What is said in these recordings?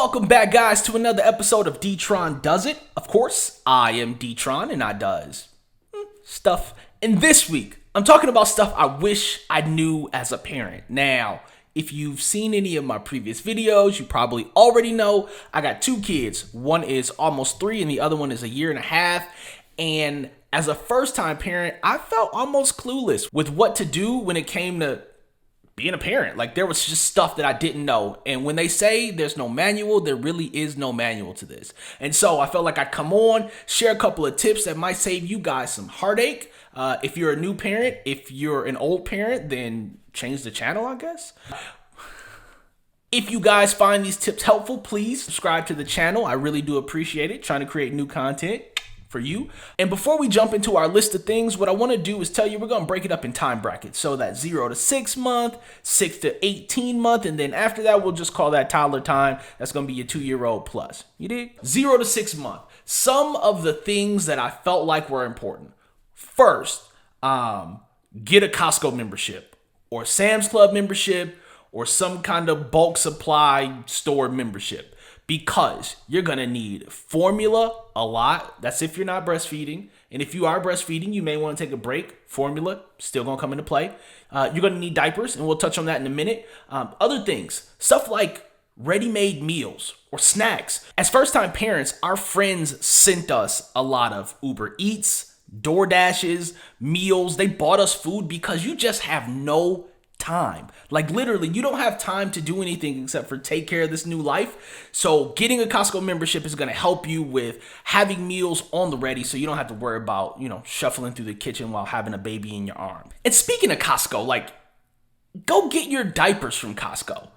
Welcome back, guys, to another episode of D-Tron Does It. Of course, I am D-Tron and I does stuff. And this week, I'm talking about stuff I wish I knew as a parent. Now, if you've seen any of my previous videos, you probably already know I got two kids. One is almost 3 and the other one is 1.5 years. And as a first-time parent, I felt almost clueless with what to do when it came to being a parent. Like, there was just stuff that I didn't know. And when they say there's no manual, there really is no manual to this. And so I felt like I'd come on, share a couple of tips that might save you guys some heartache. If you're a new parent, if you're an old parent, then change the channel, I guess. If you guys find these tips helpful, please subscribe to the channel. I really do appreciate it. Trying to create new content for you. And before we jump into our list of things, what I want to do is tell you we're going to break it up in time brackets. So that 0 to 6 month, 6 to 18 month, and then after that, we'll just call that toddler time. That's going to be your 2-year-old plus. You dig? 0 to 6 month. Some of the things that I felt like were important. First, get a Costco membership or Sam's Club membership or some kind of bulk supply store membership. Because you're going to need formula a lot. That's if you're not breastfeeding. And if you are breastfeeding, you may want to take a break. Formula, still going to come into play. You're going to need diapers, and we'll touch on that in a minute. Other things, stuff like ready-made meals or snacks. As first-time parents, our friends sent us a lot of Uber Eats, DoorDashes, meals. They bought us food because you just have no time. Like, literally, you don't have time to do anything except for take care of this new life. So getting a Costco membership is going to help you with having meals on the ready so you don't have to worry about, shuffling through the kitchen while having a baby in your arm. And speaking of Costco, go get your diapers from Costco.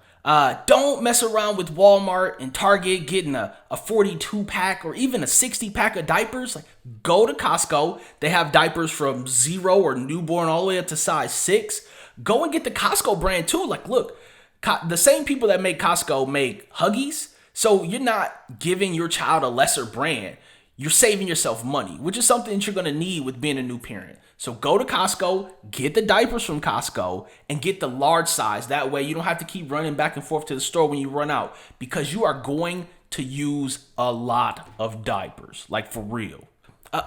Don't mess around with Walmart and Target getting a 42 pack or even a 60 pack of diapers. Go to Costco. They have diapers from 0 or newborn all the way up to size 6. Go and get the Costco brand too. Look, the same people that make Costco make Huggies. So you're not giving your child a lesser brand. You're saving yourself money, which is something that you're going to need with being a new parent. So go to Costco, get the diapers from Costco, and get the large size. That way you don't have to keep running back and forth to the store when you run out, because you are going to use a lot of diapers, for real.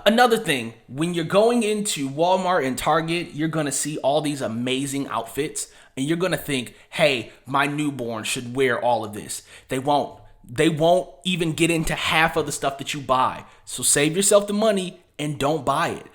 Another thing, when you're going into Walmart and Target, you're going to see all these amazing outfits, and you're going to think, hey, my newborn should wear all of this. They won't. They won't even get into half of the stuff that you buy. So save yourself the money and don't buy it.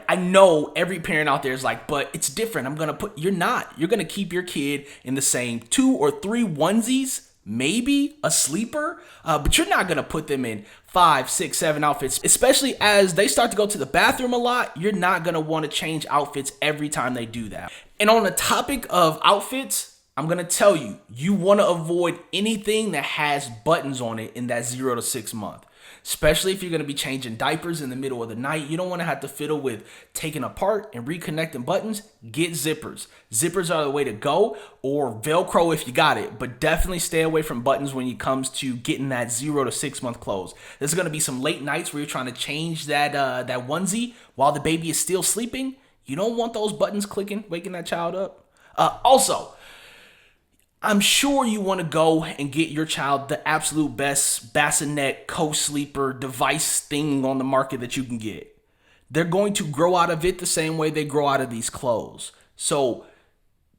I know every parent out there is but it's different. You're not. You're going to keep your kid in the same 2 or 3 onesies, maybe a sleeper, but you're not going to put them in 5, 6, 7 outfits, especially as they start to go to the bathroom a lot. You're not going to want to change outfits every time they do that. And on the topic of outfits, I'm going to tell you, you want to avoid anything that has buttons on it in that 0 to 6 month. Especially if you're going to be changing diapers in the middle of the night. You don't want to have to fiddle with taking apart and reconnecting buttons. Get zippers. Zippers are the way to go, or Velcro if you got it. But definitely stay away from buttons when it comes to getting that 0 to 6 month clothes. There's going to be some late nights where you're trying to change that onesie while the baby is still sleeping. You don't want those buttons clicking, waking that child up. Also, I'm sure you want to go and get your child the absolute best bassinet co-sleeper device thing on the market that you can get. They're going to grow out of it the same way they grow out of these clothes. So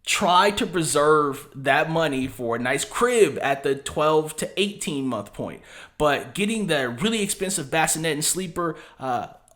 try to preserve that money for a nice crib at the 12 to 18 month point. But getting the really expensive bassinet and sleeper,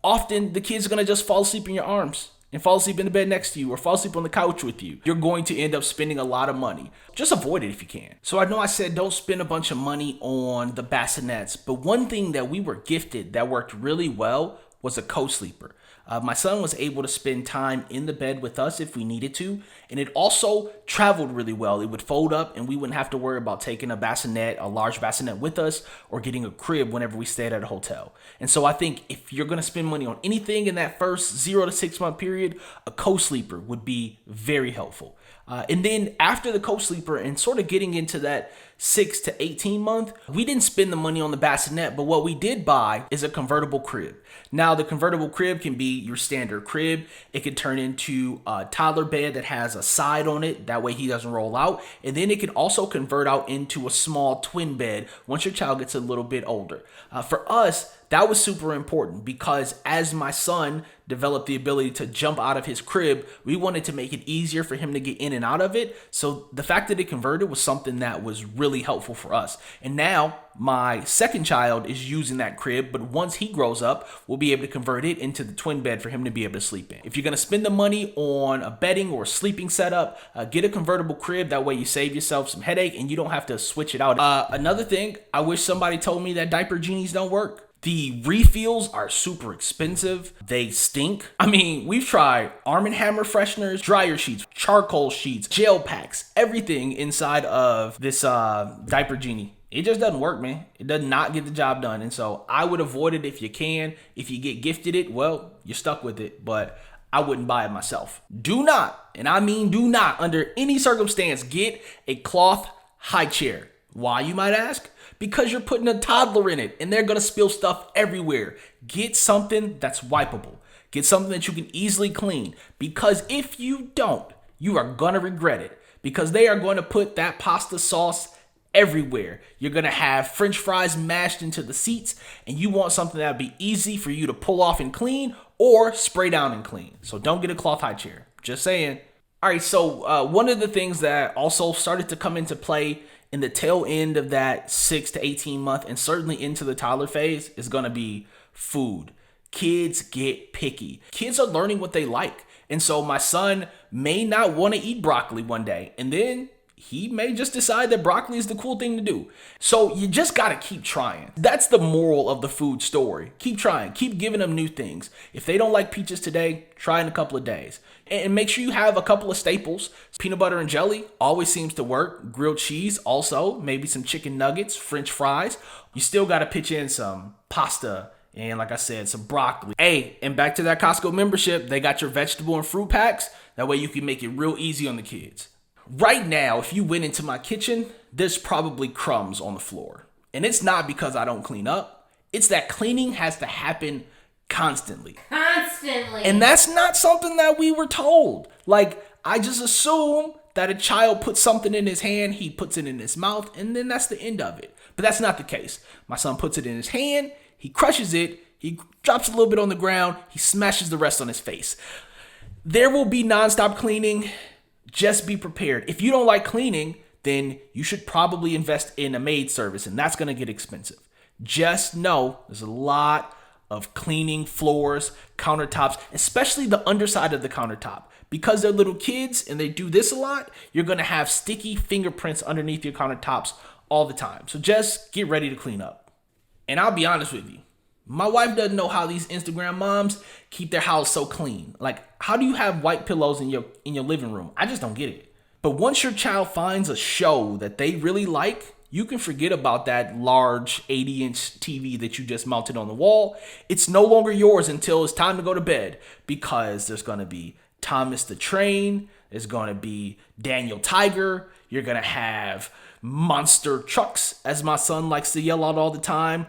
often the kids are going to just fall asleep in your arms and fall asleep in the bed next to you or fall asleep on the couch with you. You're going to end up spending a lot of money. Just avoid it if you can. So I know I said don't spend a bunch of money on the bassinets, but one thing that we were gifted that worked really well was a co-sleeper. My son was able to spend time in the bed with us if we needed to, and it also traveled really well. It would fold up and we wouldn't have to worry about taking a large bassinet with us or getting a crib whenever we stayed at a hotel. And so I think if you're going to spend money on anything in that first 0 to 6 month period, a co-sleeper would be very helpful. And then after the co-sleeper and sort of getting into that 6 to 18 month, we didn't spend the money on the bassinet, but what we did buy is a convertible crib. Now, Now, the convertible crib can be your standard crib. It can turn into a toddler bed that has a side on it. That way he doesn't roll out. And then it can also convert out into a small twin bed once your child gets a little bit older. For us, that was super important because as my son developed the ability to jump out of his crib, we wanted to make it easier for him to get in and out of it. So the fact that it converted was something that was really helpful for us. And now my second child is using that crib, but once he grows up, we'll be able to convert it into the twin bed for him to be able to sleep in. If you're going to spend the money on a bedding or a sleeping setup, get a convertible crib. That way you save yourself some headache and you don't have to switch it out. Another thing, I wish somebody told me that diaper genies don't work. The refills are super expensive. They stink. I mean, we've tried Arm & Hammer fresheners, dryer sheets, charcoal sheets, gel packs, everything inside of this diaper genie. It just doesn't work, man. It does not get the job done. And so I would avoid it if you can. If you get gifted it, well, you're stuck with it. But I wouldn't buy it myself. Do not, and I mean do not, under any circumstance, get a cloth high chair. Why, you might ask? Because you're putting a toddler in it and they're going to spill stuff everywhere. Get something that's wipeable. Get something that you can easily clean. Because if you don't, you are going to regret it. Because they are going to put that pasta sauce everywhere. You're going to have French fries mashed into the seats, and you want something that would be easy for you to pull off and clean or spray down and clean. So don't get a cloth high chair. Just saying. All right, so one of the things that also started to come into play in the tail end of that 6 to 18 month and certainly into the toddler phase is going to be food. Kids get picky. Kids are learning what they like. And so my son may not want to eat broccoli one day, and then he may just decide that broccoli is the cool thing to do. So you just got to keep trying. That's the moral of the food story. Keep trying. Keep giving them new things. If they don't like peaches today, try in a couple of days. And make sure you have a couple of staples. Peanut butter and jelly always seems to work. Grilled cheese also. Maybe some chicken nuggets, French fries. You still got to pitch in some pasta and, like I said, some broccoli. Hey, and back to that Costco membership, they got your vegetable and fruit packs. That way you can make it real easy on the kids. Right now, if you went into my kitchen, there's probably crumbs on the floor. And it's not because I don't clean up. It's that cleaning has to happen constantly. And that's not something that we were told. Like, I just assume that a child puts something in his hand, he puts it in his mouth, and then that's the end of it. But that's not the case. My son puts it in his hand, he crushes it, he drops a little bit on the ground, he smashes the rest on his face. There will be nonstop cleaning. Just be prepared. If you don't like cleaning, then you should probably invest in a maid service, and that's going to get expensive. Just know there's a lot of cleaning floors, countertops, especially the underside of the countertop. Because they're little kids and they do this a lot, you're going to have sticky fingerprints underneath your countertops all the time. So just get ready to clean up. And I'll be honest with you. My wife doesn't know how these Instagram moms keep their house so clean. Like, how do you have white pillows in your living room? I just don't get it. But once your child finds a show that they really like, you can forget about that large 80-inch TV that you just mounted on the wall. It's no longer yours until it's time to go to bed, because there's going to be Thomas the Train. There's going to be Daniel Tiger. You're going to have monster trucks, as my son likes to yell out all the time,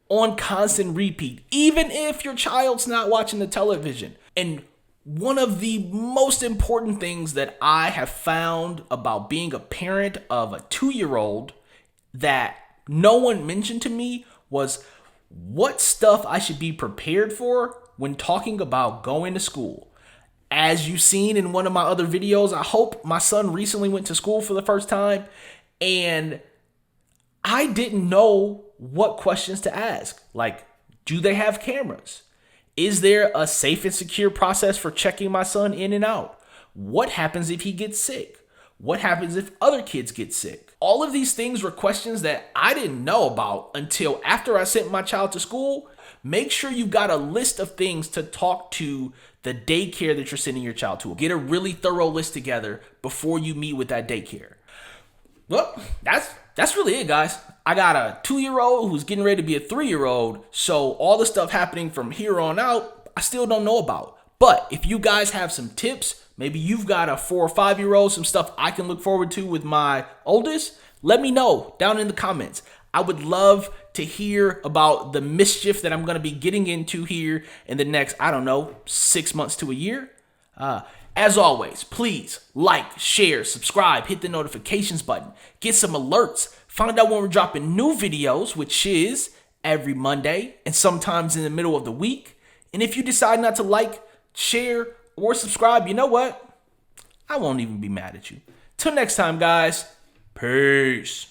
on constant repeat, even if your child's not watching the television. And one of the most important things that I have found about being a parent of a 2-year-old that no one mentioned to me was what stuff I should be prepared for when talking about going to school. As you've seen in one of my other videos, I hope my son recently went to school for the first time, and I didn't know what questions to ask. Like, do they have cameras? Is there a safe and secure process for checking my son in and out? What happens if he gets sick? What happens if other kids get sick? All of these things were questions that I didn't know about until after I sent my child to school. Make sure you've got a list of things to talk to the daycare that you're sending your child to. Get a really thorough list together before you meet with that daycare. Well, that's really it, guys. I got a 2-year-old who's getting ready to be a 3-year-old. So all the stuff happening from here on out, I still don't know about. But if you guys have some tips, maybe you've got a 4 or 5-year-old, some stuff I can look forward to with my oldest, let me know down in the comments. I would love to hear about the mischief that I'm going to be getting into here in the next, 6 months to a year. As always, please like, share, subscribe, hit the notifications button, get some alerts, find out when we're dropping new videos, which is every Monday and sometimes in the middle of the week. And if you decide not to like, share, or subscribe, you know what? I won't even be mad at you. Till next time, guys. Peace.